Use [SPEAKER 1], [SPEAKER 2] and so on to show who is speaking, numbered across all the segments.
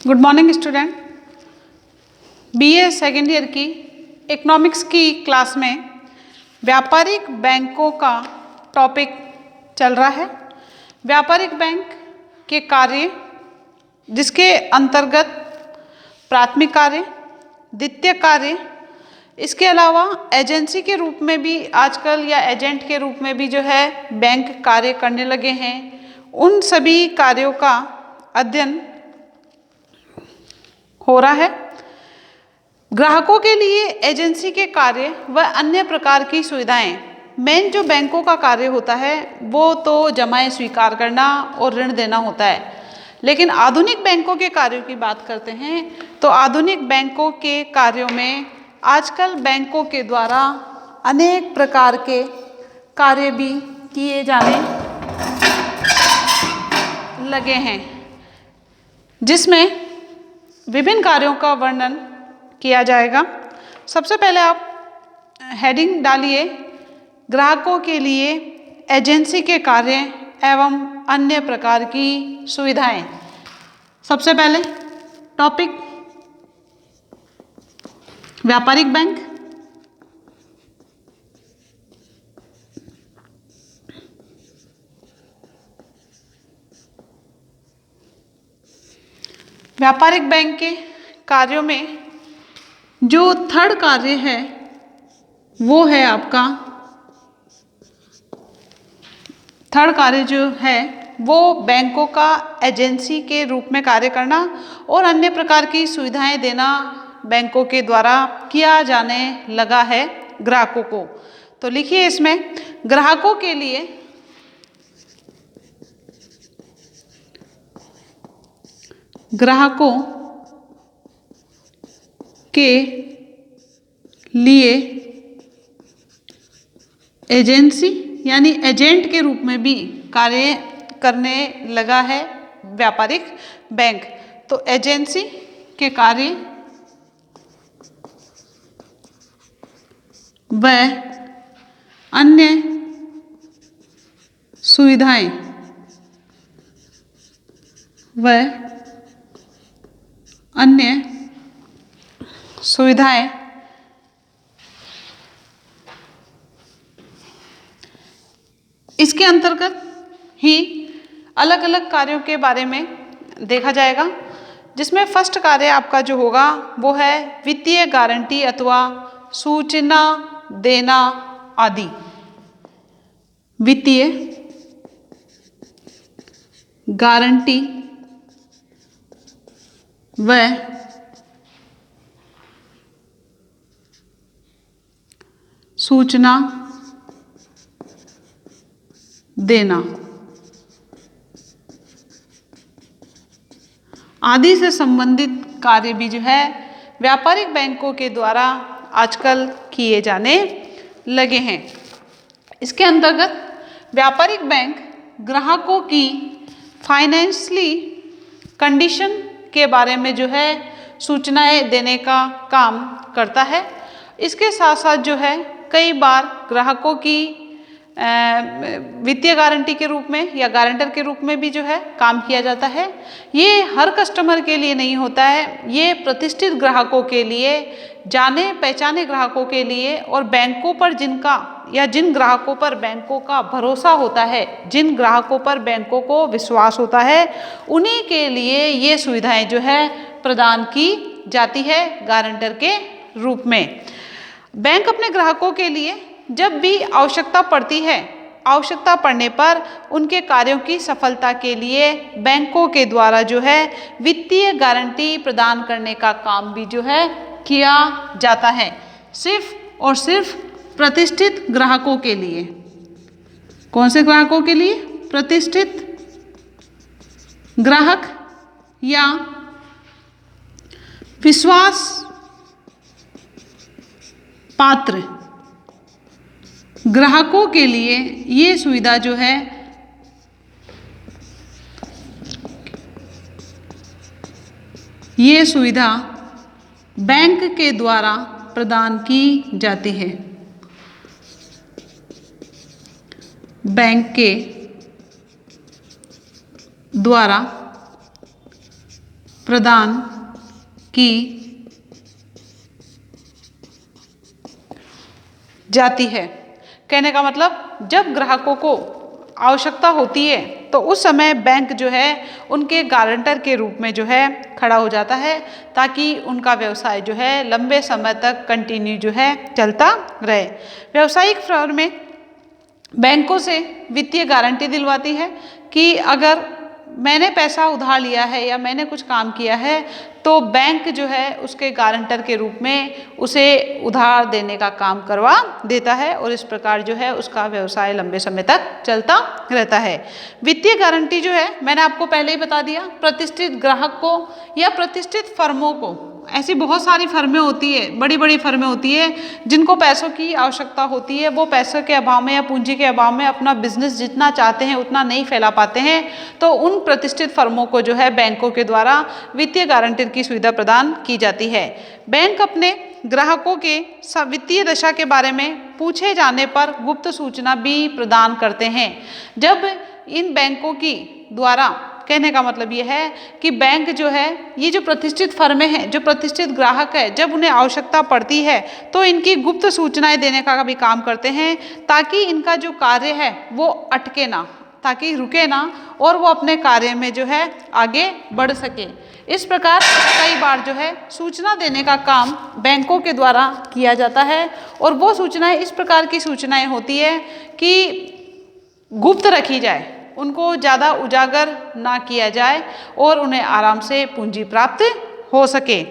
[SPEAKER 1] Good morning student. BA second year की economics की class में व्यापारिक बैंकों का टॉपिक चल रहा है। व्यापारिक बैंक के कार्य, जिसके अंतर्गत प्राथमिक कार्य, द्वितीय कार्य, इसके अलावा एजेंसी के रूप में भी आजकल या एजेंट के रूप में भी जो है बैंक कार्य करने लगे हैं। उन सभी कार्यों का अध्ययन हो रहा है। ग्राहकों के लिए एजेंसी के कार्य व अन्य प्रकार की सुविधाएं। मेन जो बैंकों का कार्य होता है वो तो जमाएं स्वीकार करना और ऋण देना होता है, लेकिन आधुनिक बैंकों के कार्यों की बात करते हैं तो आधुनिक बैंकों के कार्यों में आजकल बैंकों के द्वारा अनेक प्रकार के कार्य भी किए जाने लगे हैं, जिसमें विभिन्न कार्यों का वर्णन किया जाएगा। सबसे पहले आप हेडिंग डालिए, ग्राहकों के लिए एजेंसी के कार्य एवं अन्य प्रकार की सुविधाएं। सबसे पहले टॉपिक व्यापारिक बैंक। व्यापारिक बैंक के कार्यों में जो थर्ड कार्य है वो है आपका, थर्ड कार्य जो है वो बैंकों का एजेंसी के रूप में कार्य करना और अन्य प्रकार की सुविधाएं देना बैंकों के द्वारा किया जाने लगा है ग्राहकों को। तो लिखिए इसमें, ग्राहकों के लिए एजेंसी यानी एजेंट के रूप में भी कार्य करने लगा है व्यापारिक बैंक। तो एजेंसी के कार्य व अन्य सुविधाएं इसके अंतर्गत ही अलग अलग कार्यों के बारे में देखा जाएगा, जिसमें फर्स्ट कार्य आपका जो होगा वो है वित्तीय गारंटी अथवा सूचना देना आदि। वित्तीय गारंटी व सूचना देना आदि से संबंधित कार्य भी जो है व्यापारिक बैंकों के द्वारा आजकल किए जाने लगे हैं। इसके अंतर्गत व्यापारिक बैंक ग्राहकों की फाइनेंशियली कंडीशन के बारे में जो है सूचनाएं देने का काम करता है। इसके साथ साथ जो है कई बार ग्राहकों की वित्तीय गारंटी के रूप में या गारंटर के रूप में भी जो है काम किया जाता है। ये हर कस्टमर के लिए नहीं होता है, ये प्रतिष्ठित ग्राहकों के लिए, जाने पहचाने ग्राहकों के लिए और बैंकों पर जिनका या जिन ग्राहकों पर बैंकों का भरोसा होता है, जिन ग्राहकों पर बैंकों को विश्वास होता है, उन्हीं के लिए ये सुविधाएं जो है प्रदान की जाती है गारंटर के रूप में। बैंक अपने ग्राहकों के लिए जब भी आवश्यकता पड़ती है, आवश्यकता पड़ने पर उनके कार्यों की सफलता के लिए बैंकों के द्वारा जो है वित्तीय गारंटी प्रदान करने का काम भी जो है किया जाता है, सिर्फ और सिर्फ प्रतिष्ठित ग्राहकों के लिए। कौन से ग्राहकों के लिए? प्रतिष्ठित ग्राहक या विश्वास पात्र ग्राहकों के लिए ये सुविधा जो है ये सुविधा बैंक के द्वारा प्रदान की जाती है। बैंक के द्वारा प्रदान की जाती है। कहने का मतलब जब ग्राहकों को आवश्यकता होती है तो उस समय बैंक जो है उनके गारंटर के रूप में जो है खड़ा हो जाता है, ताकि उनका व्यवसाय जो है लंबे समय तक कंटिन्यू जो है चलता रहे। व्यावसायिक फर्में बैंकों से वित्तीय गारंटी दिलवाती है कि अगर मैंने पैसा उधार लिया है या मैंने कुछ काम किया है तो बैंक जो है उसके गारंटर के रूप में उसे उधार देने का काम करवा देता है, और इस प्रकार जो है उसका व्यवसाय लंबे समय तक चलता रहता है। वित्तीय गारंटी जो है मैंने आपको पहले ही बता दिया, प्रतिष्ठित ग्राहक को या प्रतिष्ठित फर्मों को, ऐसी बहुत सारी फर्में होती है, बड़ी बड़ी फर्में होती है जिनको पैसों की आवश्यकता होती है, वो पैसों के अभाव में या पूंजी के अभाव में अपना बिजनेस जितना चाहते हैं उतना नहीं फैला पाते हैं, तो उन प्रतिष्ठित फर्मों को जो है बैंकों के द्वारा वित्तीय गारंटी की सुविधा प्रदान की जाती है। बैंक अपने ग्राहकों के वित्तीय दशा के बारे में पूछे जाने पर गुप्त सूचना भी प्रदान करते हैं। जब इन बैंकों की द्वारा, कहने का मतलब ये है कि बैंक जो है, ये जो प्रतिष्ठित फर्में हैं, जो प्रतिष्ठित ग्राहक है, जब उन्हें आवश्यकता पड़ती है तो इनकी गुप्त सूचनाएं देने का भी काम करते हैं, ताकि इनका जो कार्य है वो अटके ना, ताकि रुके ना और वो अपने कार्य में जो है आगे बढ़ सके। इस प्रकार कई बार जो है सूचना देने का काम बैंकों के द्वारा किया जाता है, और वो सूचनाएं इस प्रकार की सूचनाएं होती है कि गुप्त रखी जाए, उनको ज़्यादा उजागर ना किया जाए और उन्हें आराम से पूंजी प्राप्त हो सके।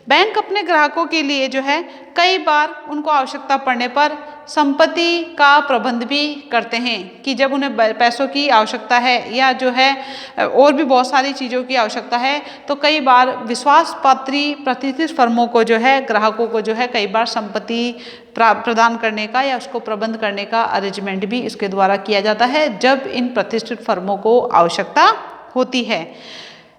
[SPEAKER 1] बैंक अपने ग्राहकों के लिए जो है कई बार उनको आवश्यकता पड़ने पर संपत्ति का प्रबंध भी करते हैं, कि जब उन्हें पैसों की आवश्यकता है या जो है और भी बहुत सारी चीज़ों की आवश्यकता है, तो कई बार विश्वास पात्री प्रतिष्ठित फर्मों को जो है, ग्राहकों को जो है कई बार संपत्ति प्रदान करने का या उसको प्रबंध करने का अरेंजमेंट भी इसके द्वारा किया जाता है, जब इन प्रतिष्ठित फर्मों को आवश्यकता होती है।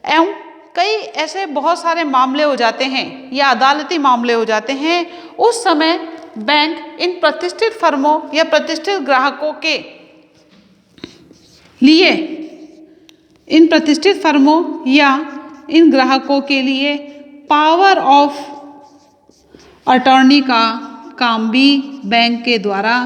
[SPEAKER 1] एवं कई ऐसे बहुत सारे मामले हो जाते हैं या अदालती मामले हो जाते हैं, उस समय बैंक इन प्रतिष्ठित फर्मों या प्रतिष्ठित ग्राहकों के लिए, इन प्रतिष्ठित फर्मों या इन ग्राहकों के लिए पावर ऑफ अटॉर्नी का काम भी बैंक के द्वारा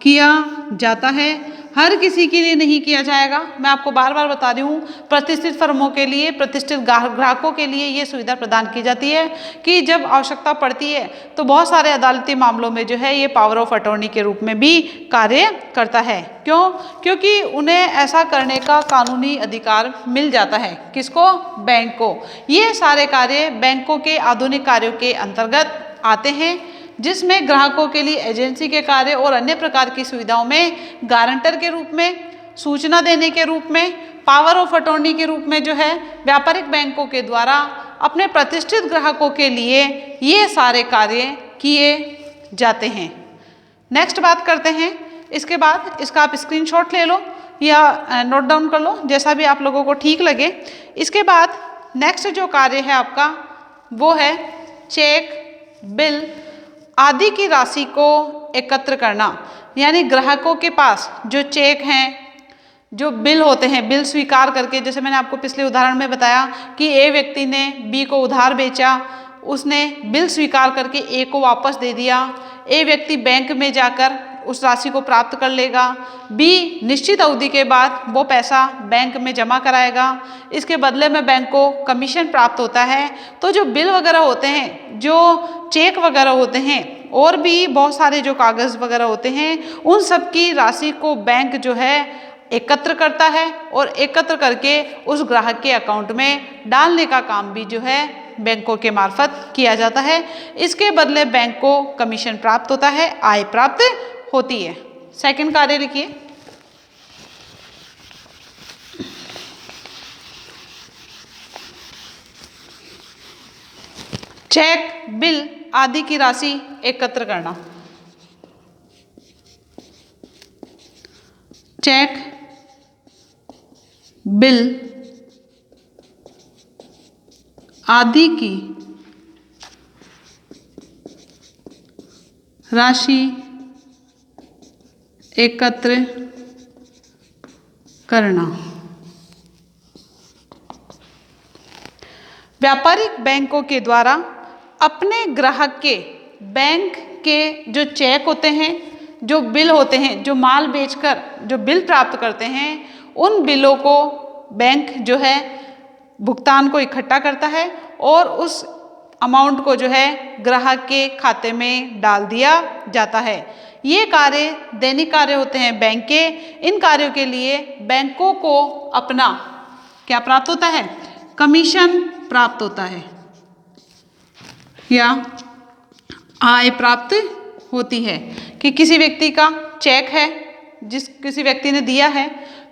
[SPEAKER 1] किया जाता है। हर किसी के लिए नहीं किया जाएगा, मैं आपको बार बार बता रही हूँ, प्रतिष्ठित फर्मों के लिए, प्रतिष्ठित ग्राहकों के लिए ये सुविधा प्रदान की जाती है कि जब आवश्यकता पड़ती है तो बहुत सारे अदालती मामलों में जो है ये पावर ऑफ अटॉर्नी के रूप में भी कार्य करता है। क्यों? क्योंकि उन्हें ऐसा करने का कानूनी अधिकार मिल जाता है। किसको? बैंक को। ये सारे कार्य बैंकों के आधुनिक कार्यों के अंतर्गत आते हैं, जिसमें ग्राहकों के लिए एजेंसी के कार्य और अन्य प्रकार की सुविधाओं में गारंटर के रूप में, सूचना देने के रूप में, पावर ऑफ अटॉर्नी के रूप में जो है व्यापारिक बैंकों के द्वारा अपने प्रतिष्ठित ग्राहकों के लिए ये सारे कार्य किए जाते हैं। नेक्स्ट बात करते हैं। इसके बाद इसका आप स्क्रीनशॉट ले लो या नोट डाउन कर लो, जैसा भी आप लोगों को ठीक लगे। इसके बाद नेक्स्ट जो कार्य है आपका वो है चेक, बिल आदि की राशि को एकत्र करना। यानी ग्राहकों के पास जो चेक हैं, जो बिल होते हैं, बिल स्वीकार करके, जैसे मैंने आपको पिछले उदाहरण में बताया कि ए व्यक्ति ने बी को उधार बेचा, उसने बिल स्वीकार करके ए को वापस दे दिया। ए व्यक्ति बैंक में जाकर उस राशि को प्राप्त कर लेगा, बी निश्चित अवधि के बाद वो पैसा बैंक में जमा कराएगा, इसके बदले में बैंक को कमीशन प्राप्त होता है। तो जो बिल वगैरह होते हैं, जो चेक वगैरह होते हैं, और भी बहुत सारे जो कागज़ वगैरह होते हैं, उन सब की राशि को बैंक जो है एकत्र करता है और एकत्र करके उस ग्राहक के अकाउंट में डालने का काम भी जो है बैंकों के मार्फत किया जाता है। इसके बदले बैंक को कमीशन प्राप्त होता है, आय प्राप्त होती है। सेकंड कार्य लिखिए, चेक, बिल आदि की राशि एकत्र करना। चेक, बिल आदि की राशि एकत्र करना। व्यापारिक बैंकों के द्वारा अपने ग्राहक के बैंक के जो चेक होते हैं, जो बिल होते हैं, जो माल बेचकर जो बिल प्राप्त करते हैं, उन बिलों को बैंक जो है भुगतान को इकट्ठा करता है और उस अमाउंट को जो है ग्राहक के खाते में डाल दिया जाता है। ये कार्य दैनिक कार्य होते हैं बैंक के। इन कार्यों के लिए बैंकों को अपना क्या प्राप्त होता है? कमीशन प्राप्त होता है या आय प्राप्त होती है कि किसी व्यक्ति का चेक है, किसी व्यक्ति ने दिया है,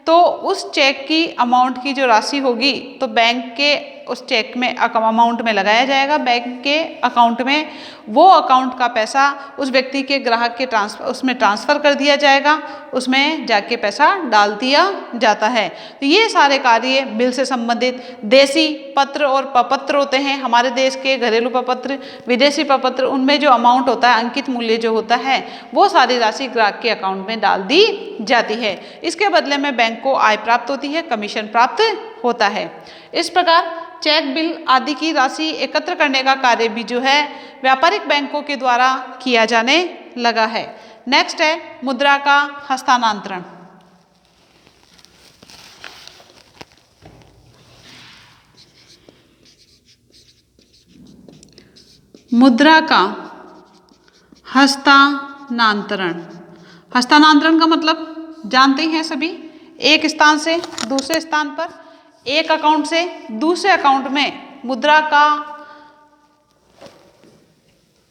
[SPEAKER 1] तो उस चेक की अमाउंट की जो राशि होगी तो बैंक के उस चेक में अमाउंट में लगाया जाएगा, बैंक के अकाउंट में। वो अकाउंट का पैसा उस व्यक्ति के ग्राहक के उसमें ट्रांसफ़र कर दिया जाएगा, उसमें जाके पैसा डाल दिया जाता है। तो ये सारे कार्य बिल से संबंधित देसी पत्र और प्रपत्र होते हैं, हमारे देश के घरेलू प्रपत्र, विदेशी प्रपत्र, उनमें जो अमाउंट होता है, अंकित मूल्य जो होता है, वो सारी राशि ग्राहक के अकाउंट में डाल दी जाती है। इसके बदले में बैंक को आय प्राप्त होती है, कमीशन प्राप्त होता है। इस प्रकार चेक, बिल आदि की राशि एकत्र करने का कार्य भी जो है व्यापारिक बैंकों के द्वारा किया जाने लगा है। नेक्स्ट है मुद्रा का हस्तांतरण। मुद्रा का हस्तांतरण। हस्तांतरण का मतलब जानते हैं सभी, एक स्थान से दूसरे स्थान पर, एक अकाउंट से दूसरे अकाउंट में मुद्रा का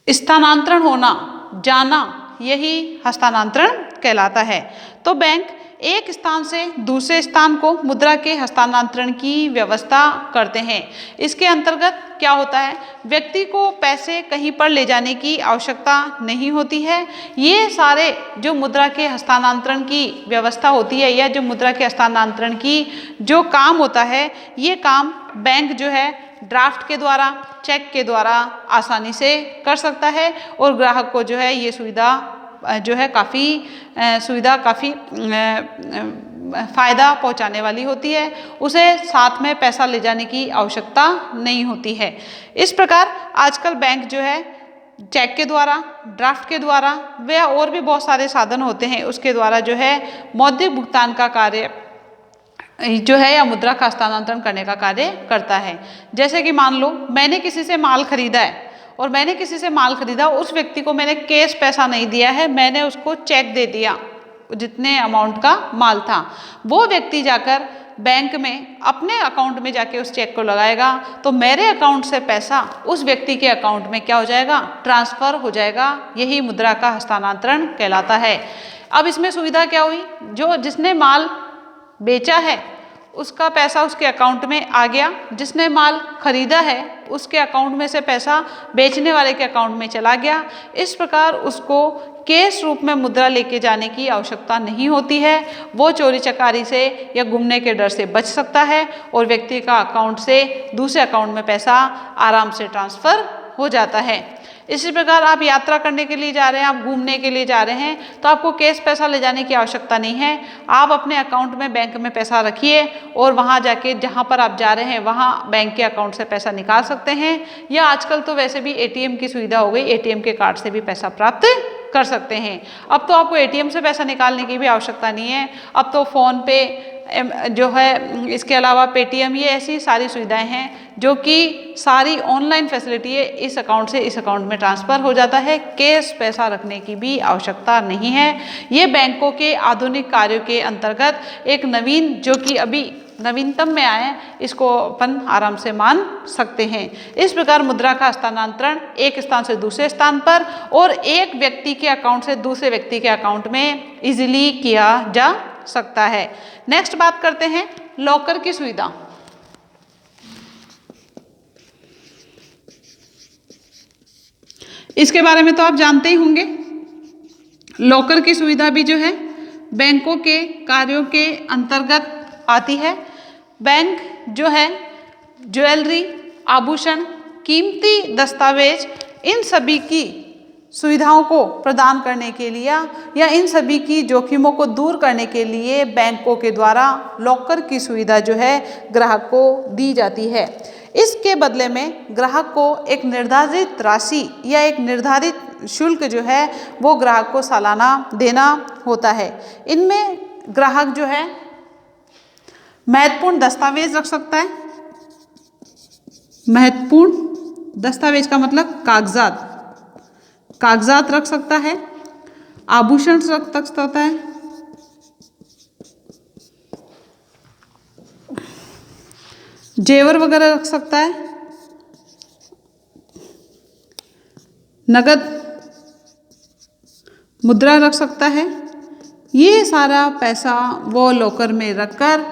[SPEAKER 1] स्थानांतरण होना, जाना, यही हस्तांतरण कहलाता है। तो बैंक एक स्थान से दूसरे स्थान को मुद्रा के हस्तांतरण की व्यवस्था करते हैं। इसके अंतर्गत क्या होता है? व्यक्ति को पैसे कहीं पर ले जाने की आवश्यकता नहीं होती है। ये सारे जो मुद्रा के हस्तांतरण की व्यवस्था होती है या जो मुद्रा के हस्तांतरण की जो काम होता है, ये काम बैंक जो है ड्राफ्ट के द्वारा, चेक के द्वारा आसानी से कर सकता है और ग्राहक को जो है ये सुविधा जो है काफ़ी फ़ायदा पहुंचाने वाली होती है। उसे साथ में पैसा ले जाने की आवश्यकता नहीं होती है। इस प्रकार आजकल बैंक जो है चेक के द्वारा, ड्राफ्ट के द्वारा व और भी बहुत सारे साधन होते हैं, उसके द्वारा जो है मौद्रिक भुगतान का कार्य जो है या मुद्रा का हस्तांतरण करने का कार्य करता है। जैसे कि मान लो मैंने किसी से माल खरीदा है और मैंने किसी से माल खरीदा, उस व्यक्ति को मैंने कैश पैसा नहीं दिया है, मैंने उसको चेक दे दिया जितने अमाउंट का माल था। वो व्यक्ति जाकर बैंक में अपने अकाउंट में जाके उस चेक को लगाएगा तो मेरे अकाउंट से पैसा उस व्यक्ति के अकाउंट में क्या हो जाएगा? ट्रांसफ़र हो जाएगा। यही मुद्रा का हस्तांतरण कहलाता है। अब इसमें सुविधा क्या हुई? जो जिसने माल बेचा है उसका पैसा उसके अकाउंट में आ गया, जिसने माल खरीदा है उसके अकाउंट में से पैसा बेचने वाले के अकाउंट में चला गया। इस प्रकार उसको कैश रूप में मुद्रा लेके जाने की आवश्यकता नहीं होती है। वो चोरी चकारी से या गुमने के डर से बच सकता है और व्यक्ति का अकाउंट से दूसरे अकाउंट में पैसा आराम से ट्रांसफ़र हो जाता है। इसी प्रकार आप यात्रा करने के लिए जा रहे हैं, आप घूमने के लिए जा रहे हैं, तो आपको कैश पैसा ले जाने की आवश्यकता नहीं है। आप अपने अकाउंट में बैंक में पैसा रखिए और वहाँ जाके जहाँ पर आप जा रहे हैं वहाँ बैंक के अकाउंट से पैसा निकाल सकते हैं। या आजकल तो वैसे भी एटीएम की सुविधा हो गई, एटीएम के कार्ड से भी पैसा प्राप्त कर सकते हैं। अब तो आपको एटीएम से पैसा निकालने की भी आवश्यकता नहीं है। अब तो फ़ोन पे जो है, इसके अलावा पेटीएम, ये ऐसी सारी सुविधाएं हैं जो कि सारी ऑनलाइन फैसिलिटी है। इस अकाउंट से इस अकाउंट में ट्रांसफ़र हो जाता है, कैश पैसा रखने की भी आवश्यकता नहीं है। ये बैंकों के आधुनिक कार्यों के अंतर्गत एक नवीन, जो कि अभी नवीनतम में आए, इसको अपन आराम से मान सकते हैं। इस प्रकार मुद्रा का हस्तांतरण एक स्थान से दूसरे स्थान पर और एक व्यक्ति के अकाउंट से दूसरे व्यक्ति के अकाउंट में इजीली किया जा सकता है। नेक्स्ट बात करते हैं लॉकर की सुविधा। इसके बारे में तो आप जानते ही होंगे। लॉकर की सुविधा भी जो है बैंकों के कार्यों के अंतर्गत आती है। बैंक जो है ज्वेलरी, आभूषण, कीमती दस्तावेज, इन सभी की सुविधाओं को प्रदान करने के लिए या इन सभी की जोखिमों को दूर करने के लिए बैंकों के द्वारा लॉकर की सुविधा जो है ग्राहक को दी जाती है। इसके बदले में ग्राहक को एक निर्धारित राशि या एक निर्धारित शुल्क जो है वो ग्राहक को सालाना देना होता है। इनमें ग्राहक जो है महत्वपूर्ण दस्तावेज रख सकता है। महत्वपूर्ण दस्तावेज का मतलब कागजात रख सकता है, आभूषण रख सकता है, जेवर वगैरह रख सकता है, नगद मुद्रा रख सकता है। ये सारा पैसा वो लॉकर में रखकर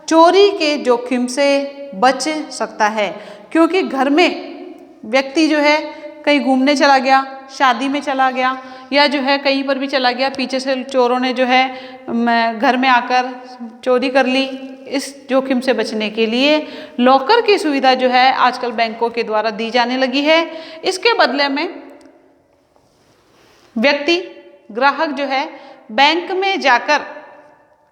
[SPEAKER 1] चोरी के जोखिम से बच सकता है, क्योंकि घर में व्यक्ति जो है कहीं घूमने चला गया, शादी में चला गया या जो है कहीं पर भी चला गया, पीछे से चोरों ने जो है घर में आकर चोरी कर ली। इस जोखिम से बचने के लिए लॉकर की सुविधा जो है आजकल बैंकों के द्वारा दी जाने लगी है। इसके बदले में ग्राहक जो है बैंक में जाकर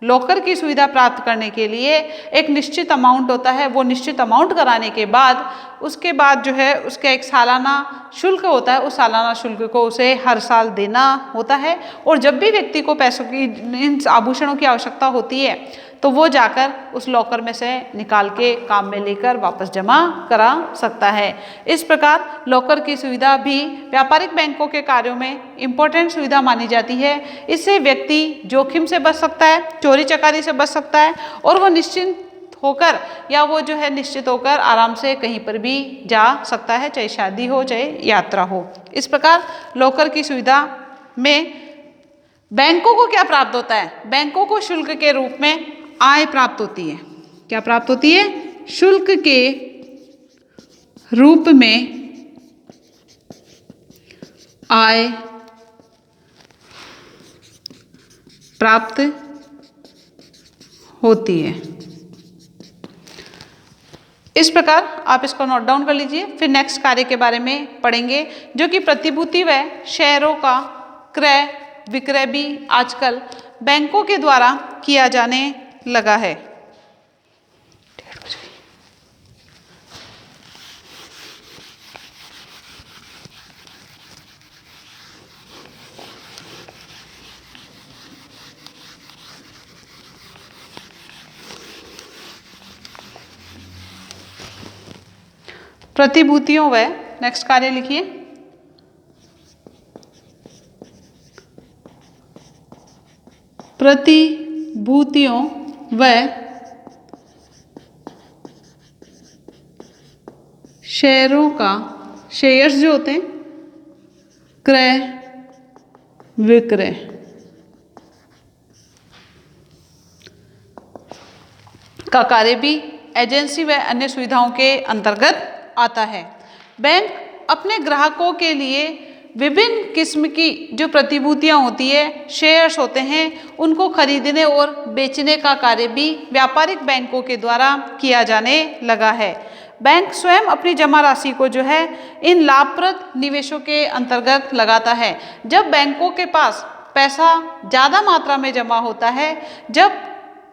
[SPEAKER 1] लॉकर की सुविधा प्राप्त करने के लिए एक निश्चित अमाउंट होता है, वो निश्चित अमाउंट कराने के बाद उसके बाद जो है उसका एक सालाना शुल्क होता है, उस सालाना शुल्क को उसे हर साल देना होता है। और जब भी व्यक्ति को पैसों की, इन आभूषणों की आवश्यकता होती है तो वो जाकर उस लॉकर में से निकाल के काम में लेकर वापस जमा करा सकता है। इस प्रकार लॉकर की सुविधा भी व्यापारिक बैंकों के कार्यों में इम्पोर्टेंट सुविधा मानी जाती है। इससे व्यक्ति जोखिम से बच सकता है, चोरी चकारी से बच सकता है और वो निश्चिंत होकर या वो जो है निश्चित होकर आराम से कहीं पर भी जा सकता है, चाहे शादी हो चाहे यात्रा हो। इस प्रकार लॉकर की सुविधा में बैंकों को क्या प्राप्त होता है? बैंकों को शुल्क के रूप में आय प्राप्त होती है। क्या प्राप्त होती है? शुल्क के रूप में आय प्राप्त होती है। इस प्रकार आप इसको नोट डाउन कर लीजिए। फिर नेक्स्ट कार्य के बारे में पढ़ेंगे, जो कि प्रतिभूति व शेयरों का क्रय विक्रय भी आजकल बैंकों के द्वारा किया जाने लगा है। प्रतिभूतियों व नेक्स्ट कार्य लिखिए। प्रतिभूतियों व शेयरों का, शेयर्स जो होते हैं, क्रय विक्रय का कार्य भी एजेंसी व अन्य सुविधाओं के अंतर्गत आता है। बैंक अपने ग्राहकों के लिए विभिन्न किस्म की जो प्रतिभूतियां होती है, शेयर्स होते हैं, उनको खरीदने और बेचने का कार्य भी व्यापारिक बैंकों के द्वारा किया जाने लगा है। बैंक स्वयं अपनी जमा राशि को जो है इन लाभप्रद निवेशों के अंतर्गत लगाता है। जब बैंकों के पास पैसा ज़्यादा मात्रा में जमा होता है, जब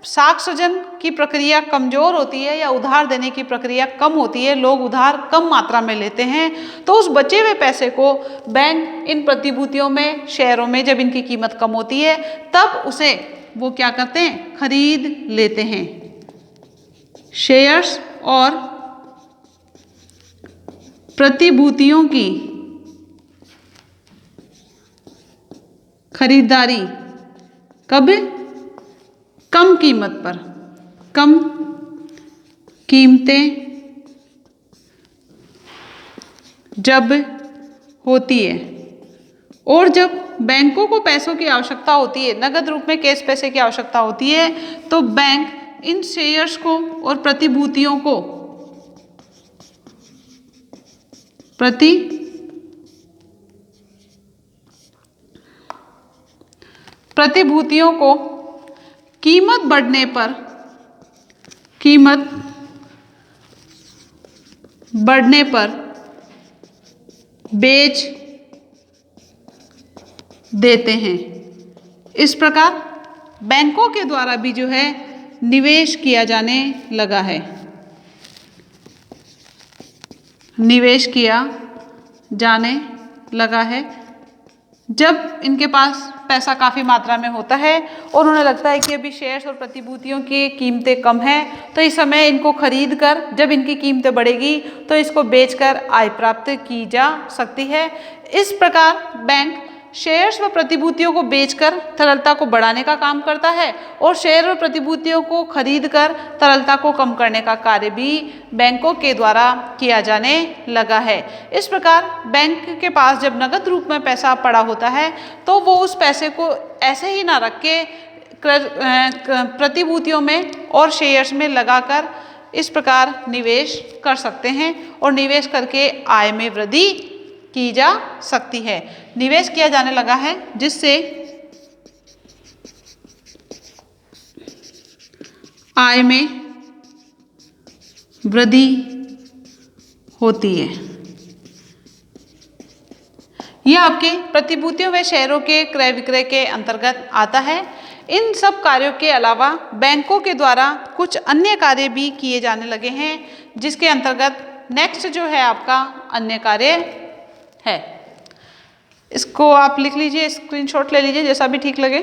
[SPEAKER 1] साख सृजन की प्रक्रिया कमजोर होती है या उधार देने की प्रक्रिया कम होती है, लोग उधार कम मात्रा में लेते हैं, तो उस बचे हुए पैसे को बैंक इन प्रतिभूतियों में, शेयरों में जब इनकी कीमत कम होती है तब उसे वो क्या करते हैं? खरीद लेते हैं। शेयर्स और प्रतिभूतियों की खरीदारी कब? कम कीमत पर, कम कीमतें जब होती है और जब बैंकों को पैसों की आवश्यकता होती है, नगद रूप में कैश पैसे की आवश्यकता होती है, तो बैंक इन शेयर्स को और प्रतिभूतियों को कीमत बढ़ने पर बेच देते हैं। इस प्रकार बैंकों के द्वारा भी जो है निवेश किया जाने लगा है। निवेश किया जाने लगा है। जब इनके पास पैसा काफ़ी मात्रा में होता है और उन्हें लगता है कि अभी शेयर्स और प्रतिभूतियों की कीमतें कम हैं, तो इस समय इनको खरीद कर जब इनकी कीमतें बढ़ेगी तो इसको बेचकर आय प्राप्त की जा सकती है। इस प्रकार बैंक शेयर्स व प्रतिभूतियों को बेचकर तरलता को बढ़ाने का काम करता है और शेयर और प्रतिभूतियों को खरीदकर तरलता को कम करने का कार्य भी बैंकों के द्वारा किया जाने लगा है। इस प्रकार बैंक के पास जब नगद रूप में पैसा पड़ा होता है तो वो उस पैसे को ऐसे ही ना रख के प्रतिभूतियों में और शेयर्स में लगाकर इस प्रकार निवेश कर सकते हैं और निवेश करके आय में वृद्धि की जा सकती है। निवेश किया जाने लगा है जिससे आय में वृद्धि होती है। यह आपके प्रतिभूतियों व शेयरों के क्रय विक्रय के अंतर्गत आता है। इन सब कार्यों के अलावा बैंकों के द्वारा कुछ अन्य कार्य भी किए जाने लगे हैं, जिसके अंतर्गत नेक्स्ट जो है आपका अन्य कार्य है। इसको आप लिख लीजिए, स्क्रीनशॉट ले लीजिए, जैसा भी ठीक लगे।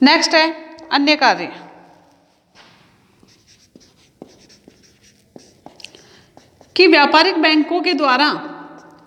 [SPEAKER 1] नेक्स्ट है अन्य कार्य। कि व्यापारिक बैंकों के द्वारा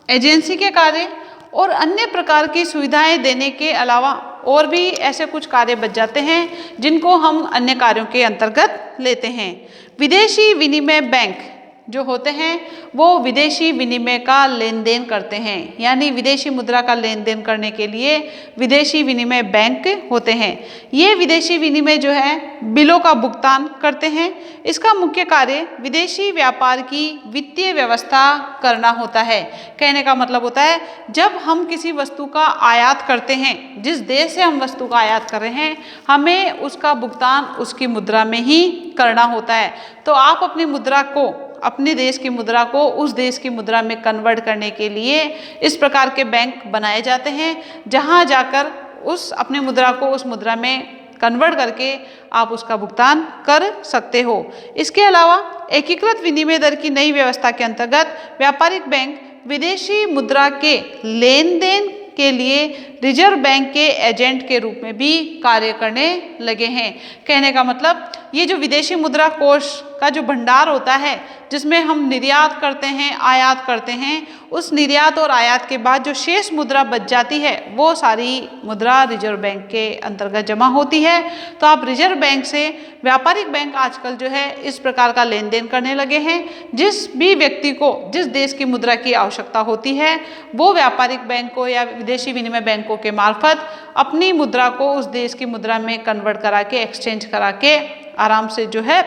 [SPEAKER 1] एजेंसी के कार्य और अन्य प्रकार की सुविधाएं देने के अलावा और भी ऐसे कुछ कार्य बच जाते हैं जिनको हम अन्य कार्यों के अंतर्गत लेते हैं। विदेशी विनिमय बैंक जो होते हैं वो विदेशी विनिमय का लेन देन करते हैं, यानी विदेशी मुद्रा का लेन देन करने के लिए विदेशी विनिमय बैंक होते हैं। ये विदेशी विनिमय जो है बिलों का भुगतान करते हैं। इसका मुख्य कार्य विदेशी व्यापार की वित्तीय व्यवस्था करना होता है। कहने का मतलब होता है जब हम किसी वस्तु का आयात करते हैं, जिस देश से हम वस्तु का आयात कर रहे हैं, हमें उसका भुगतान उसकी मुद्रा में ही करना होता है। तो आप अपनी मुद्रा को, अपने देश की मुद्रा को उस देश की मुद्रा में कन्वर्ट करने के लिए इस प्रकार के बैंक बनाए जाते हैं, जहां जाकर उस अपनी मुद्रा को उस मुद्रा में कन्वर्ट करके आप उसका भुगतान कर सकते हो। इसके अलावा एकीकृत विनिमय दर की नई व्यवस्था के अंतर्गत व्यापारिक बैंक विदेशी मुद्रा के लेन देन के लिए रिजर्व बैंक के एजेंट के रूप में भी कार्य करने लगे हैं। कहने का मतलब ये जो विदेशी मुद्रा कोष का जो भंडार होता है, जिसमें हम निर्यात करते हैं, आयात करते हैं, उस निर्यात और आयात के बाद जो शेष मुद्रा बच जाती है वो सारी मुद्रा रिजर्व बैंक के अंतर्गत जमा होती है। तो आप रिजर्व बैंक से व्यापारिक बैंक आजकल जो है इस प्रकार का लेन देन करने लगे हैं। जिस भी व्यक्ति को जिस देश की मुद्रा की आवश्यकता होती है वो व्यापारिक बैंकों या विदेशी विनिमय बैंकों के मार्फत अपनी मुद्रा को उस देश की मुद्रा में कन्वर्ट करा के, एक्सचेंज करा के आराम से जो है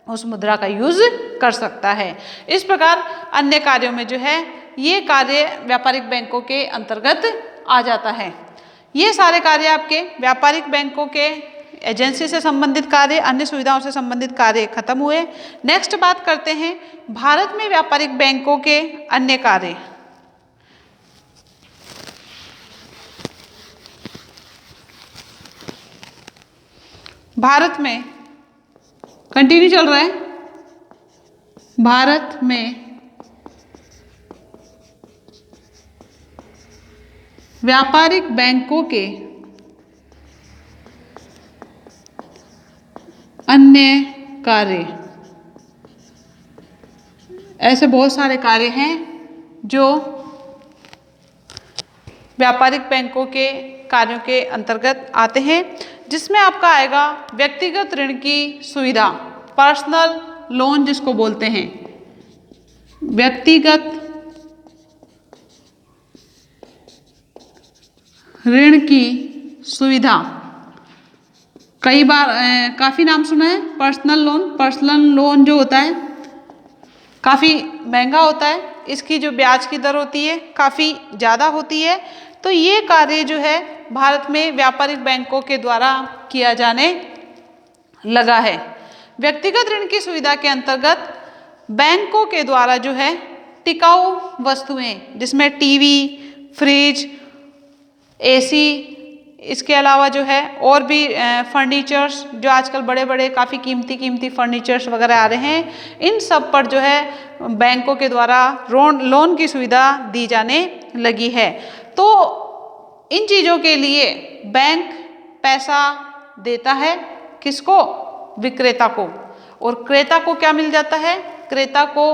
[SPEAKER 1] उस मुद्रा का यूज कर सकता है। इस प्रकार अन्य कार्यों में जो है ये कार्य व्यापारिक बैंकों के अंतर्गत आ जाता है। ये सारे कार्य आपके व्यापारिक बैंकों के एजेंसी से संबंधित कार्य, अन्य सुविधाओं से संबंधित कार्य खत्म हुए। नेक्स्ट बात करते हैं भारत में व्यापारिक बैंकों के अन्य कार्य। भारत में कंटिन्यू चल रहा है। भारत में व्यापारिक बैंकों के अन्य कार्य, ऐसे बहुत सारे कार्य हैं जो व्यापारिक बैंकों के कार्यों के अंतर्गत आते हैं, जिसमें आपका आएगा व्यक्तिगत ऋण की सुविधा, पर्सनल लोन जिसको बोलते हैं, व्यक्तिगत ऋण की सुविधा। कई बार काफ़ी नाम सुना है पर्सनल लोन। पर्सनल लोन जो होता है काफ़ी महंगा होता है, इसकी जो ब्याज की दर होती है काफ़ी ज़्यादा होती है। तो ये कार्य जो है भारत में व्यापारिक बैंकों के द्वारा किया जाने लगा है। व्यक्तिगत ऋण की सुविधा के अंतर्गत बैंकों के द्वारा जो है टिकाऊ वस्तुएं जिसमें टीवी, फ्रिज, एसी, इसके अलावा जो है और भी फर्नीचर्स, जो आजकल बड़े बड़े काफ़ी कीमती फर्नीचर्स वगैरह आ रहे हैं, इन सब पर जो है बैंकों के द्वारा लोन की सुविधा दी जाने लगी है। तो इन चीज़ों के लिए बैंक पैसा देता है किसको? विक्रेता को। और क्रेता को क्या मिल जाता है? क्रेता को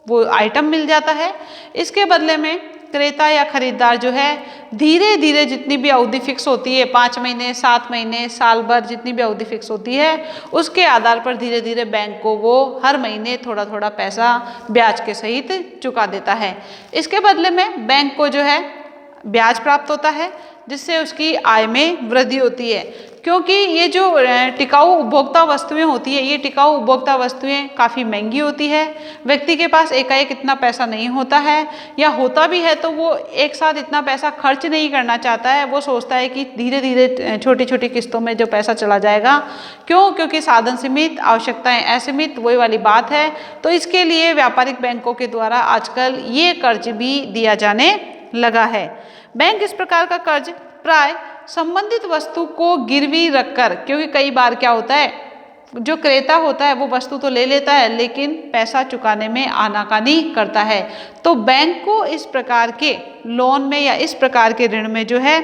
[SPEAKER 1] वो आइटम मिल जाता है। इसके बदले में क्रेता या खरीदार जो है धीरे धीरे जितनी भी अवधि फिक्स होती है, 5 महीने, 7 महीने, साल भर, जितनी भी अवधि फिक्स होती है, उसके आधार पर धीरे धीरे बैंक को वो हर महीने थोड़ा थोड़ा पैसा ब्याज के सहित चुका देता है। इसके बदले में बैंक को जो है ब्याज प्राप्त होता है, जिससे उसकी आय में वृद्धि होती है। क्योंकि ये जो टिकाऊ उपभोक्ता वस्तुएं होती है, ये टिकाऊ उपभोक्ता वस्तुएं काफ़ी महंगी होती है। व्यक्ति के पास एकाएक इतना पैसा नहीं होता है, या होता भी है तो वो एक साथ इतना पैसा खर्च नहीं करना चाहता है। वो सोचता है कि धीरे धीरे छोटी छोटी किस्तों में जो पैसा चला जाएगा। क्यों? क्योंकि साधन सीमित, आवश्यकताएं असीमित, वही वाली बात है। तो इसके लिए व्यापारिक बैंकों के द्वारा आजकल ये कर्ज भी दिया जाने लगा है। बैंक इस प्रकार का कर्ज प्राय संबंधित वस्तु को गिरवी रखकर, क्योंकि कई बार क्या होता है, जो क्रेता होता है वो वस्तु तो ले लेता है लेकिन पैसा चुकाने में आनाकानी करता है। तो बैंक को इस प्रकार के लोन में या इस प्रकार के ऋण में जो है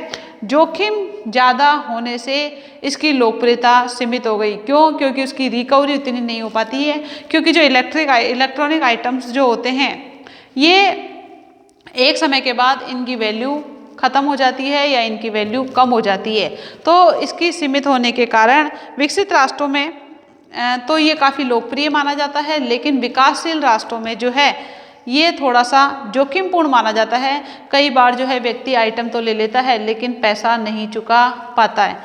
[SPEAKER 1] जोखिम ज़्यादा होने से इसकी लोकप्रियता सीमित हो गई। क्यों? क्योंकि उसकी रिकवरी उतनी नहीं हो पाती है। क्योंकि जो इलेक्ट्रॉनिक आइटम्स जो होते हैं, ये एक समय के बाद इनकी वैल्यू खत्म हो जाती है या इनकी वैल्यू कम हो जाती है। तो इसकी सीमित होने के कारण विकसित राष्ट्रों में तो ये काफ़ी लोकप्रिय माना जाता है, लेकिन विकासशील राष्ट्रों में जो है ये थोड़ा सा जोखिमपूर्ण माना जाता है। कई बार जो है व्यक्ति आइटम तो ले लेता है लेकिन पैसा नहीं चुका पाता है।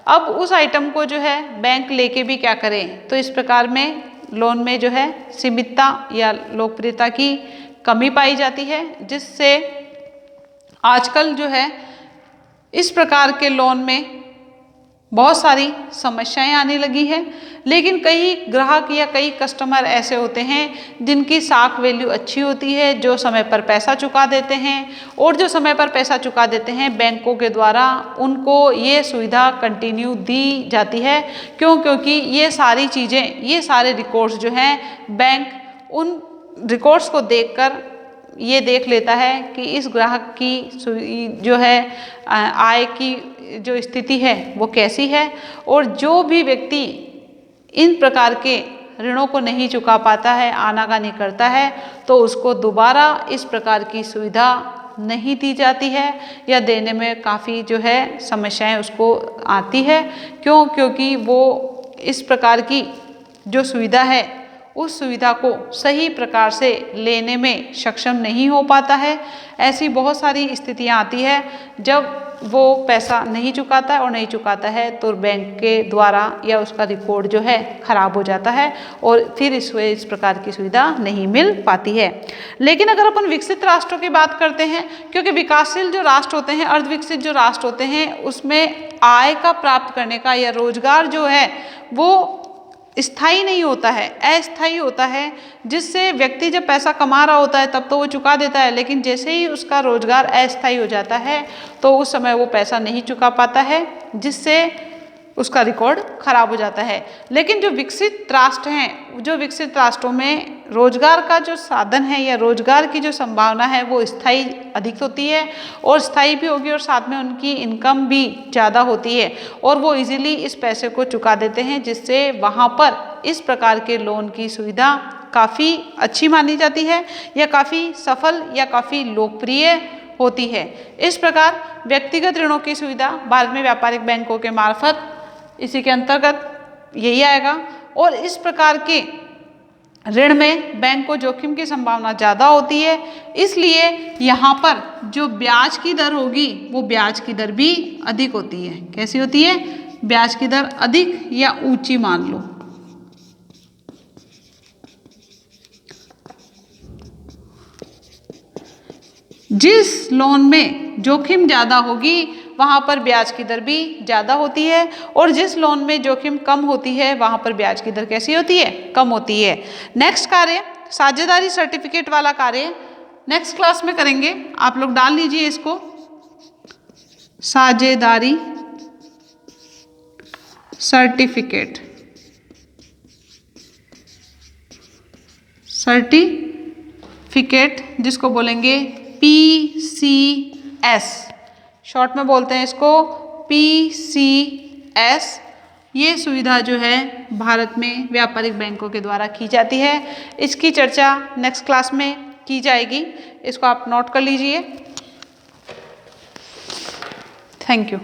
[SPEAKER 1] अब उस आइटम को जो है बैंक लेके भी क्या करें? तो इस प्रकार में लोन में जो है सीमितता या लोकप्रियता की कमी पाई जाती है, जिससे आजकल जो है इस प्रकार के लोन में बहुत सारी समस्याएं आने लगी है। लेकिन कई ग्राहक या कई कस्टमर ऐसे होते हैं जिनकी साख वैल्यू अच्छी होती है, जो समय पर पैसा चुका देते हैं। और जो समय पर पैसा चुका देते हैं, बैंकों के द्वारा उनको ये सुविधा कंटिन्यू दी जाती है। क्यों? क्योंकि ये सारी चीज़ें, ये सारे रिकॉर्ड्स जो हैं, बैंक उन रिकॉर्ड्स को देखकर ये देख लेता है कि इस ग्राहक की जो है आय की जो स्थिति है वो कैसी है। और जो भी व्यक्ति इन प्रकार के ऋणों को नहीं चुका पाता है, आनाकानी करता है, तो उसको दोबारा इस प्रकार की सुविधा नहीं दी जाती है या देने में काफ़ी जो है समस्याएं उसको आती है। क्यों? क्योंकि वो इस प्रकार की जो सुविधा है उस सुविधा को सही प्रकार से लेने में सक्षम नहीं हो पाता है। ऐसी बहुत सारी स्थितियां आती है जब वो पैसा नहीं चुकाता है, और नहीं चुकाता है तो बैंक के द्वारा या उसका रिकॉर्ड जो है खराब हो जाता है और फिर इस प्रकार की सुविधा नहीं मिल पाती है। लेकिन अगर अपन विकसित राष्ट्रों की बात करते हैं, क्योंकि विकासशील जो राष्ट्र होते हैं, अर्धविकसित जो राष्ट्र होते हैं, उसमें आय का प्राप्त करने का या रोजगार जो है वो स्थायी नहीं होता है, अस्थायी होता है। जिससे व्यक्ति जब पैसा कमा रहा होता है तब तो वो चुका देता है, लेकिन जैसे ही उसका रोजगार अस्थायी हो जाता है तो उस समय वो पैसा नहीं चुका पाता है, जिससे उसका रिकॉर्ड खराब हो जाता है। लेकिन जो विकसित राष्ट्र हैं, जो विकसित राष्ट्रों में रोजगार का जो साधन है या रोजगार की जो संभावना है वो स्थायी अधिक होती है, और स्थायी भी होगी, और साथ में उनकी इनकम भी ज़्यादा होती है, और वो इजीली इस पैसे को चुका देते हैं, जिससे वहाँ पर इस प्रकार के लोन की सुविधा काफ़ी अच्छी मानी जाती है या काफ़ी सफल या काफ़ी लोकप्रिय होती है। इस प्रकार व्यक्तिगत ऋणों की सुविधा भारत में व्यापारिक बैंकों के मार्फत इसी के अंतर्गत यही आएगा। और इस प्रकार के ऋण में बैंक को जोखिम की संभावना ज़्यादा होती है, इसलिए यहाँ पर जो ब्याज की दर होगी वो ब्याज की दर भी अधिक होती है। कैसी होती है? ब्याज की दर अधिक या ऊंची मान लो। जिस लोन में जोखिम ज़्यादा होगी वहाँ पर ब्याज की दर भी ज़्यादा होती है, और जिस लोन में जोखिम कम होती है वहाँ पर ब्याज की दर कैसी होती है? कम होती है। नेक्स्ट कार्य साझेदारी सर्टिफिकेट वाला कार्य नेक्स्ट क्लास में करेंगे। आप लोग डाल लीजिए इसको, साझेदारी सर्टिफिकेट, सर्टिफिकेट जिसको बोलेंगे PCS, शॉर्ट में बोलते हैं इसको PCS। ये सुविधा जो है भारत में व्यापारिक बैंकों के द्वारा की जाती है। इसकी चर्चा नेक्स्ट क्लास में की जाएगी, इसको आप नोट कर लीजिए। Thank you.